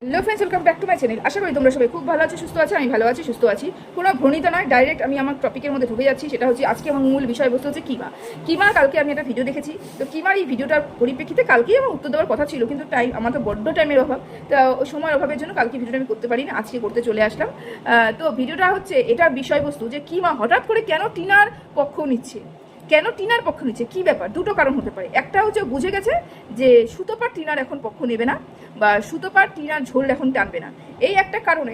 Hello friends, welcome back to my channel. আশা করি তোমরা সবাই খুব ভালো আছো, সুস্থ আছো। আমি ভালো আছি, সুস্থ আছি। কোনো ভ্রণিত নয়, ডাইরেক্ট আমি আমার টপিকের মধ্যে ঢুকে যাচ্ছি। সেটা হচ্ছে আজকে আমার মূল বিষয়বস্তু হচ্ছে কিমা। কালকে আমি একটা ভিডিও দেখেছি, তো কিমার এই ভিডিওটার পরিপ্রেক্ষিতে কালকেই আমার উত্তর দেওয়ার কথা ছিল, কিন্তু আমার তো বড্ড টাইমের অভাব, তো ওই সময়ের অভাবের জন্য কালকে ভিডিওটা আমি করতে পারিনি, আজকে করতে চলে আসলাম। তো ভিডিওটা হচ্ছে এটার বিষয়বস্তু যে কিমা হঠাৎ করে কেন টিনার পক্ষ নিচ্ছে, কি ব্যাপার। দুটো কারণ হতে পারে। একটা হচ্ছে বুঝে গেছে যে সুতোপার টিনার এখন পক্ষ নেবে না, বা সুতোপার টিনার ঝোল এখন টানবে না। এই একটা কারণে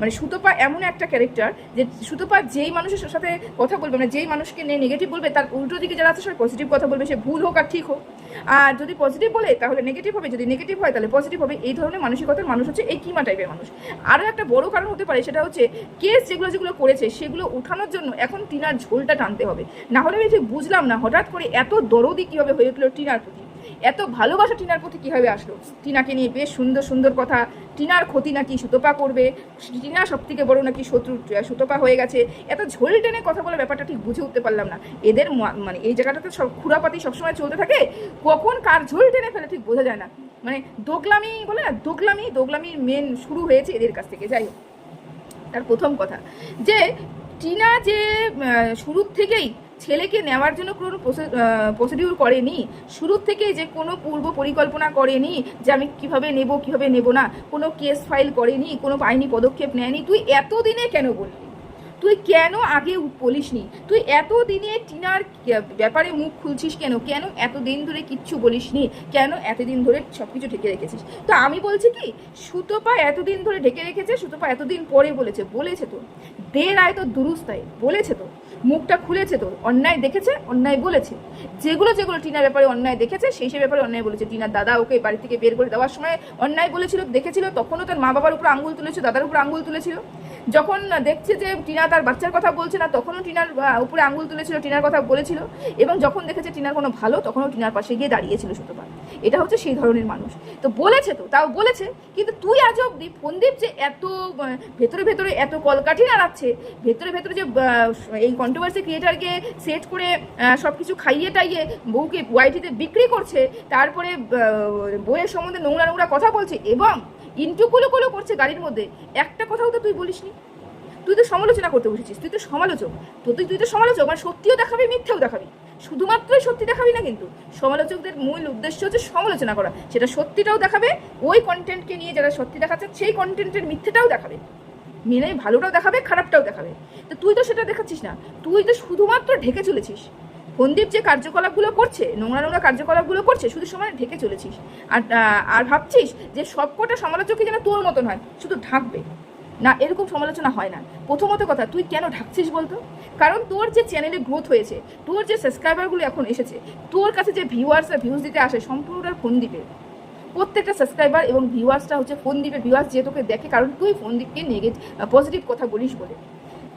মানে সুতোপা এমন একটা ক্যারেক্টার যে সুতোপা যেই মানুষের সাথে কথা বলবে, মানে যেই মানুষকে নিয়ে নেগেটিভ বলবে, তার উল্টো দিকে যারা আছে সবাই পজিটিভ কথা বলবে, সে ভুল হোক আর ঠিক হোক। আর যদি পজিটিভ বলে তাহলে নেগেটিভ হবে, যদি নেগেটিভ হয় তাহলে পজিটিভ হবে। এই ধরনের মানসিকতার মানুষ হচ্ছে এই কিমা টাইপের মানুষ। আরও একটা বড় কারণ হতে পারে, সেটা হচ্ছে কেস যেগুলো করেছে সেগুলো ওঠানোর জন্য এখন টিনার ঝোলটা টানতে হবে। না হলে আমি ঠিক বুঝলাম না হঠাৎ করে এত দরদি কীভাবে হয়ে উঠলো টিনার প্রতি, এত ভালোবাসা টিনার প্রতি কীভাবে আসলো। টিনাকে নিয়ে বেশ সুন্দর সুন্দর কথা, টিনার ক্ষতি নাকি সুতোপা করবে, টিনা সব থেকে বড় নাকি শত্রু সুতোপা হয়ে গেছে। এত ঝোল টেনে কথা বলে ব্যাপারটা ঠিক বুঝে উঠতে পারলাম না। এদের মানে এই জায়গাটাতে সব খুরাপাতি সবসময় চলতে থাকে, কখন কার ঝোল টেনে ফেলে ঠিক বোঝা যায় না। মানে দোগলামি বলে না, দোগলামির মেন শুরু হয়েছে এদের কাছ থেকে। যাই হোক, তার প্রথম কথা যে টিনা যে শুরুর থেকেই ছেলেকে নেওয়ার জন্য কোনো প্রসিডিউর করেনি, শুরুর থেকেই যে কোনো পূর্ব পরিকল্পনা করেনি যে আমি কিভাবে নেব না, কোনো কেস ফাইল করেনি, কোনো আইনি পদক্ষেপ নেয়নি। তুই এতদিনে কেন বললি? তুই কেন আগে বলিসনি? তুই এতদিনে টিনার ব্যাপারে মুখ খুলছিস কেন এতদিন ধরে কিচ্ছু বলিসনি? কেন এতদিন ধরে সব কিছু ঢেকে রেখেছিস? তো আমি বলছি কি, সুতোপা এতদিন ধরে ঢেকে রেখেছে, সুতোপা এতদিন পরে বলেছে তো দে রায় তো দুরুস্তায় বলেছে তো, মুখটা খুলেছে তো, অন্যায় দেখেছে, অন্যায় বলেছে। যেগুলো টিনার ব্যাপারে অন্যায় দেখেছে সেই ব্যাপারে অন্যায় বলেছে। টিনার দাদা ওকে বাড়ি থেকে বের করে দেওয়ার সময় অন্যায় বলেছিল, দেখেছিল, তখনও তার মা বাবার উপর আঙুল তুলেছিল, দাদার উপর আঙুল তুলেছিল। যখন দেখছে যে টিনা তার বাচ্চার কথা বলছে না, তখনও টিনার উপরে আঙুল তুলেছিল, টিনার কথা বলেছিল। এবং যখন দেখেছে টিনার কোনো ভালো, তখনও টিনার পাশে গিয়ে দাঁড়িয়েছিল সুতোপা। এটা হচ্ছে সেই ধরনের মানুষ। তো বলেছে তো, তাও বলেছে, কিন্তু তুই আজ অব্দি ফোনদীপ যে এত ভেতরে এত কলকাঠি নাড়াচ্ছে, ভেতরে যে এই কন্ট্রোভার্সি ক্রিয়েটারকে সেট করে সব কিছু খাইয়ে টাইয়ে বউকে ওয়াইটিতে বিক্রি করছে, তারপরে বইয়ের সম্বন্ধে নোংরা কথা বলছে এবং ইন্টুকুলো করছে গাড়ির মধ্যে, একটা কথাও তো তুই বলিসনি। তুই তো সমালোচনা করতে বসেছিস, তুই তো সমালোচক, মানে সত্যিও দেখাবি, মিথ্যেও দেখাবি, শুধুমাত্রই সত্যি দেখাবি না। কিন্তু সমালোচকদের মূল উদ্দেশ্য হচ্ছে সমালোচনা করা, সেটা সত্যিটাও দেখাবে, ওই কন্টেন্টকে নিয়ে যারা সত্যি দেখাচ্ছে সেই কন্টেন্টের মিথ্যেটাও দেখাবে, মেনে ভালোটাও দেখাবে, খারাপটাও দেখাবে। তো তুই তো সেটা দেখাচ্ছিস না, তুই তো শুধুমাত্র ঢেকে চলেছিস। ফোনদীপ যে কার্যকলাপগুলো করছে, নোংরা কার্যকলাপগুলো করছে, শুধু সময় ঢেকে চলেছিস। আর ভাবছিস যে সবকটা সমালোচকই যেন তোর মতন হয়, শুধু ঢাকবে না। এরকম সমালোচনা হয় না। প্রথমত কথা, তুই কেন ঢাকছিস বলতো? কারণ তোর যে চ্যানেলে গ্রোথ হয়েছে, তোর যে সাবস্ক্রাইবারগুলো এখন এসেছে, তোর কাছে যে ভিউয়ার্সরা ভিউজ দিতে আসে, সম্পূর্ণটা ফোনদীপের। প্রত্যেকটা সাবস্ক্রাইবার এবং ভিউয়ার্সটা হচ্ছে ফোনদীপের ভিউয়ার্স, যে তোকে দেখে, কারণ তুই ফোনদীপকে পজিটিভ কথা বলিস বলে।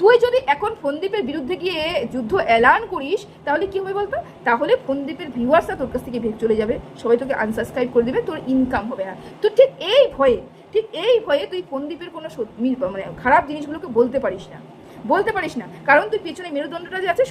তুই যদি এখন ফোনদীপের বিরুদ্ধে গিয়ে যুদ্ধ এলান করিস, তাহলে কি হবে বলতো? তাহলে ফোনদীপের ভিউয়ার্সরা তোর কাছ থেকে চলে যাবে, সবাই তোকে আনসাবস্ক্রাইব করে দেবে, তোর ইনকাম হবে না। তো ঠিক এই ভয়ে তুই ফোনদীপের কোনো মানে খারাপ জিনিসগুলোকে বলতে পারিস না, কারণ তুই পেছনে মেরুদণ্ডটা যে আছে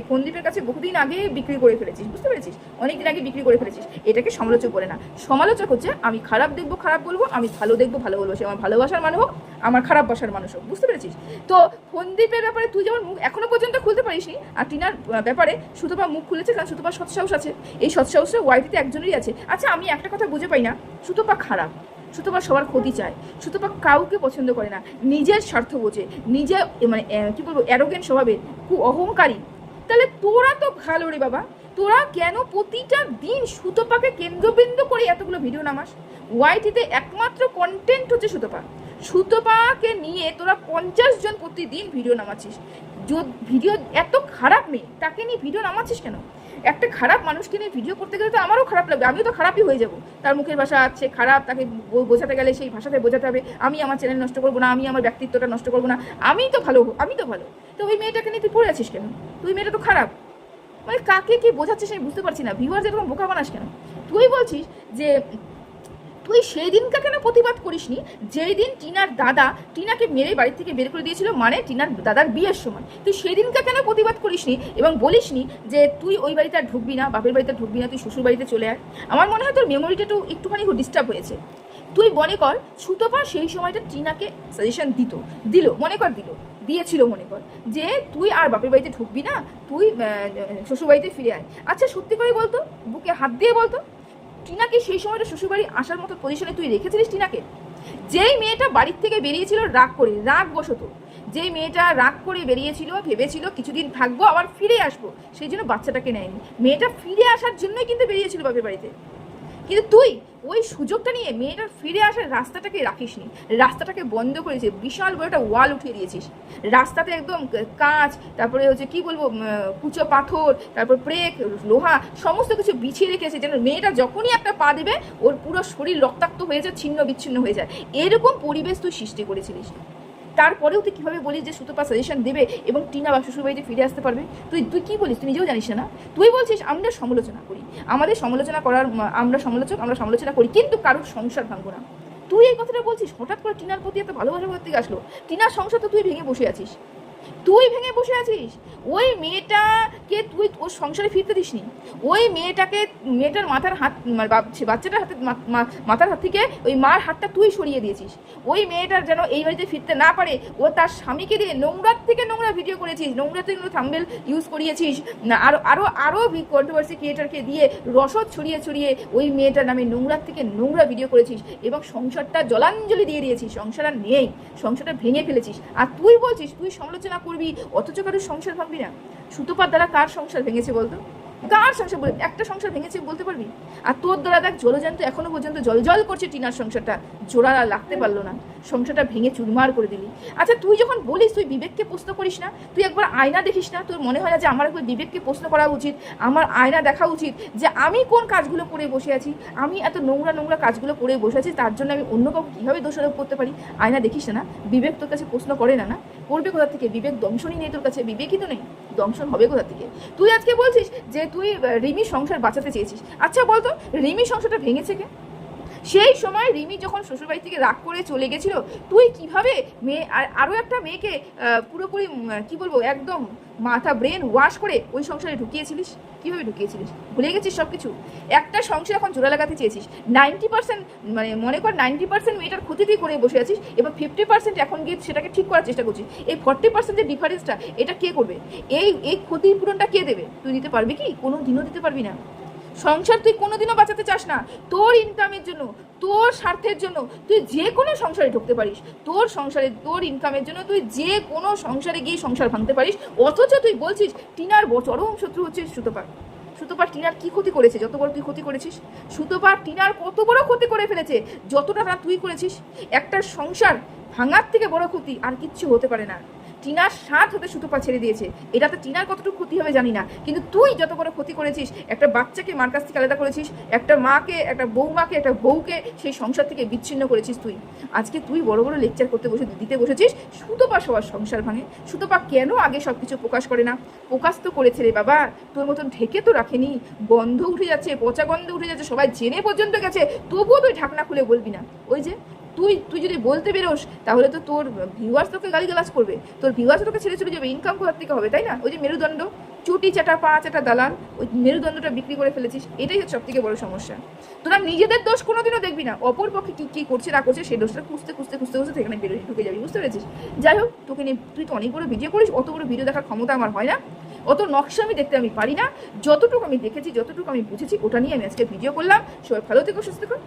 ফোনদীপের কাছে বহুদিন আগে বিক্রি করে ফেলেছিস, বুঝতে পেরেছিস? অনেকদিন আগে বিক্রি করে ফেলেছিস। এটাকে সমালোচক বলে না। সমালোচক হচ্ছে আমি খারাপ দেখবো, খারাপ বলবো, আমি ভালো দেখবো, ভালো বলবো। সে আমার ভালোবাসার মানুষ হোক, আমার খারাপ বাসার মানুষ হোক, বুঝতে পেরেছিস? তো ফোনদীপের ব্যাপারে তুই যেমন মুখ এখনো পর্যন্ত খুলতে পারিসনি, আর টিনার ব্যাপারে সুতোপা মুখ খুলেছে, কারণ সুতোপার সৎসাহস আছে। এই সৎসাহসটা ওয়াইটিতে একজনেরই আছে। আচ্ছা, আমি একটা কথা বুঝে পাই না, সুতোপা খারাপ, সুতোপা সবার ক্ষতি চায়, সুতোপা কাউকে পছন্দ করে না, নিজের স্বার্থ বোঝে, নিজে মানে কি বলবো, অ্যারোগেন্ট স্বভাবের, খুব অহংকারী। তাহলে তোরা তো ভালো রে বাবা, তোরা কেন প্রতিটা দিন সুতোপাকে কেন্দ্রবিন্দু করে এতগুলো ভিডিও নামাস? ওয়াইটিতে একমাত্র কন্টেন্ট হচ্ছে সুতোপাকে নিয়ে তোরা 50 জন প্রতিদিন ভিডিও নামাচ্ছিস। ভিডিও এত খারাপ মেয়ে, তাকে নিয়ে ভিডিও নামাচ্ছিস কেন? একটা খারাপ মানুষকে নিয়ে ভিডিও করতে গেলে তো আমারও খারাপ লাগবে, আমিও তো খারাপই হয়ে যাব। তার মুখের ভাষা আছে খারাপ, তাকে বোঝাতে গেলে সেই ভাষাতে বোঝাতে হবে। আমি আমার চ্যানেল নষ্ট করবো না, আমি আমার ব্যক্তিত্বটা নষ্ট করবো না, আমি তো ভালো। তো ওই মেয়েটাকে নিয়ে তুই পড়ে আছিস কেন? তুই মেয়েটা তো খারাপ। মানে কাকে কি বোঝাচ্ছিস আমি বুঝতে পারছি না। ভিউয়ার্স এরকম বোকা বানাস কেন? তুই বলছিস যে তুই সেই দিনটা কেন প্রতিবাদ করিসনি যেই দিন টিনার দাদা টিনাকে মেরে বাড়ি থেকে বের করে দিয়েছিল, মানে টিনার দাদার বিয়ের সময়? তুই সেই দিনটা কেন প্রতিবাদ করিসনি এবং বলিসনি যে তুই ওই বাড়িতে আর ঢুকবি না, বাপের বাড়িতে ঢুকবি না, তুই শ্বশুর বাড়িতে চলে আয়? আমার মনে হয় তোর মেমোরিটা একটুখানি ডিস্টার্ব হয়েছে। তুই মনে কর সুতপা সেই সময়টা টিনাকে সাজেশন দিয়েছিল মনে কর যে তুই আর বাপের বাড়িতে ঢুকবি না, তুই শ্বশুরবাড়িতে ফিরে আয়। আচ্ছা সত্যি করে বলতো, বুকে হাত দিয়ে বলতো, টিনাকে সেই সময়টা শ্বশুরবাড়ি আসার মতো পজিশনে তুই রেখেছিলিস টিনাকে? যেই মেয়েটা বাড়ির থেকে বেরিয়েছিল রাগ বসত, যেই মেয়েটা রাগ করে বেরিয়েছিল, ভেবেছিল কিছুদিন থাকবো আবার ফিরে আসবো, সেই জন্য বাচ্চাটাকে নেয়নি। মেয়েটা ফিরে আসার জন্যই কিন্তু বেরিয়েছিল বাপের বাড়িতে, কিন্তু তুই ওই সুযোগটা নিয়ে মেয়েটার ফিরে আসার রাস্তাটাকে রাখিসনি, রাস্তাটাকে বন্ধ করেছিস, বিশাল বড় একটা ওয়াল উঠিয়ে দিয়েছিস। রাস্তাতে একদম কাঁচ, তারপরে হচ্ছে কি বলবো, কুচো পাথর, তারপর ব্রেক, লোহা, সমস্ত কিছু বিছিয়ে রেখেছে, যেন মেয়েটা যখনই একটা পা দেবে ওর পুরো শরীর রক্তাক্ত হয়ে যায়, ছিন্ন বিচ্ছিন্ন হয়ে যায়। এরকম পরিবেশ তুই সৃষ্টি করেছিলিস। তারপরেও তুই কীভাবে বলিস যে সুতপা সাজেশন দেবে এবং টিনা বা শ্বশুরবাড়িতে ফিরে আসতে পারবে? তুই কী বলিস? তুই নিজেও জানিস না। তুই বলছিস আমরা সমালোচনা করি, আমরা সমালোচনা করি, কিন্তু কারোর সংসার ভাঙবো না। তুই এই কথাটা বলছিস, হঠাৎ করে টিনার প্রতি এত ভালোবাসা কোথা থেকে আসলো? টিনার সংসার তো তুই ভেঙে বসে আছিস। ওই মেয়েটাকে তুই ওর সংসারে ফিরতে দিসনি। ওই মেয়েটার মাথার হাত, বাচ্চাটার মাথার হাত থেকে ওই মার হাতটা তুই সরিয়ে দিয়েছিস। ওই মেয়েটার যেন এই বাড়িতে ফিরতে না পারে, ও তার স্বামীকে দিয়ে নোংরা ভিডিও করেছিস, নোংরা থেকে থাম্বনেল ইউজ করিয়েছিস, আরো কন্ট্রোভার্সি ক্রিয়েটারকে দিয়ে রসদ ছড়িয়ে ওই মেয়েটার নামে নোংরা ভিডিও করেছিস এবং সংসারটা জলাঞ্জলি দিয়ে দিয়েছিস। সংসার আর নেই, সংসারটা ভেঙে ফেলেছিস। আর তুই বলছিস তুই সমালোচনা করবি, অথচ কারোর সংসার ভাঙবি না। সুতপার দ্বারা কার সংসার ভেঙেছে বলতো? কার সংসার বলে একটা সংসার ভেঙেছে বলতে পারবি? আর তোর দ্বারা দেখ জলজান্ত এখনো পর্যন্ত জল করছে টিনার সংসারটা, জোড়া লাগতে পারলো না, সংসারটা ভেঙে চুরমার করে দিলি। আচ্ছা তুই যখন বলিস তুই বিবেককে প্রশ্ন করিস না, তুই একবার আয়না দেখিস না? তোর মনে হয় না যে আমার একবার বিবেককে প্রশ্ন করা উচিত, আমার আয়না দেখা উচিত যে আমি কোন কাজগুলো করে বসে আছি, আমি এত নোংরা কাজগুলো করে বসে আছি, তার জন্য আমি অন্য কাউকে কীভাবে দোষারোপ করতে পারি? আয়না দেখিস না? বিবেক তোর কাছে প্রশ্ন করে না? করবে কোথা থেকে? বিবেক দংশনই নেই তোর কাছে, বিবেকই তো নেই, দংশন হবে কোথা থেকে? তুই আজকে বলছিস যে তুই রিমির সংসার বাঁচাতে চেয়েছিস। আচ্ছা বলতো রিমির সংসারটা ভেঙেছে কে? সেই সময় রিমি যখন শ্বশুরবাড়ি থেকে রাগ করে চলে গেছিল, তুই কিভাবে আরও একটা মেয়েকে পুরোপুরি কি বলবো একদম মাথা ব্রেন ওয়াশ করে ওই সংসারে ঢুকিয়েছিলিস? কীভাবে ঢুকিয়েছিলিস? ভুলে গেছিস সব কিছু? একটা সংসার এখন জোড়া লাগাতে চেয়েছিস, 90% মনে কর 90% মেয়েটার ক্ষতি তুই করে বসে আছিস, এবার 50% এখন গিয়ে সেটাকে ঠিক করার চেষ্টা করছিস। এই 40% যে ডিফারেন্সটা, এটা কে করবে? এই ক্ষতির পূরণটা কে দেবে? তুই দিতে পারবি কি? কোনো দিনও দিতে পারবি না। সংসার তুই কোনোদিনও বাঁচাতে চাস না। তোর ইনকামের জন্য, তোর স্বার্থের জন্য তুই যে কোনো সংসারে ঢুকতে পারিস, তোর ইনকামের জন্য তুই যে কোনো সংসারে গিয়ে সংসার ভাঙতে পারিস। অথচ তুই বলছিস টিনার চরম শত্রু হচ্ছে সুতপা টিনার কি ক্ষতি করেছে? যত বড় তুই ক্ষতি করেছিস। সুতপা টিনার কত বড় ক্ষতি করে ফেলেছে, যতটা না তুই করেছিস। একটা সংসার ভাঙার থেকে বড় ক্ষতি আর কিচ্ছু হতে পারে না। টিনার সাথ হতে সুতপা ছেড়ে দিয়েছে, এটা তো টিনার কতটুকু ক্ষতি হবে জানি না, কিন্তু তুই যত বড় ক্ষতি করেছিস, একটা বাচ্চাকে মার কাছ থেকে আলাদা করেছিস, একটা বৌমাকে একটা বউকে সেই সংসার থেকে বিচ্ছিন্ন করেছিস তুই। আজকে তুই বড় লেকচার দিতে বসেছিস সুতপা সবার সংসার ভাঙে। সুতপা কেন আগে সব কিছু প্রকাশ করে না? প্রকাশ তো করেছে রে বাবা, তোর মতন ঢেকে তো রাখেনি। গন্ধ উঠে যাচ্ছে, পচা গন্ধ উঠে যাচ্ছে, সবাই জেনে পর্যন্ত গেছে, তবুও তুই ঢাকনা খুলে বলবি না। ওই যে তুই যদি বলতে বেরোস, তাহলে তো তোর ভিউয়ার্স তোকে গালিগালাজ করবে, তোর ভিউয়ার্স তোকে ছেড়ে চলে যাবে, ইনকাম কোথার থেকে হবে, তাই না? ওই যে মেরুদণ্ড, চুটি চাটা পা চাটা দালাল, ওই মেরুদণ্ডটা বিক্রি করে ফেলেছিস, এটাই হচ্ছে সব থেকে বড় সমস্যা। তোরা নিজেদের দোষ কোনোদিনও দেখবি না, অপর পক্ষে কী করছে না করছে সেই দোষটা খুঁজতে সেখানে ঢুকে যাবি, বুঝতে পেরেছিস? যাই হোক, তোকে নিয়ে তুই তো অনেক বড় ভিডিও করিস, অত বড় ভিডিও দেখার ক্ষমতা আমার হয় না, অত নকশা আমি দেখতে আমি পারি না। যতটুকু আমি দেখেছি, যতটুকু আমি বুঝেছি, ওটা নিয়ে আমি আজকে ভিডিও করলাম। সবাই ভালো থেকো, সুস্থ থেকো।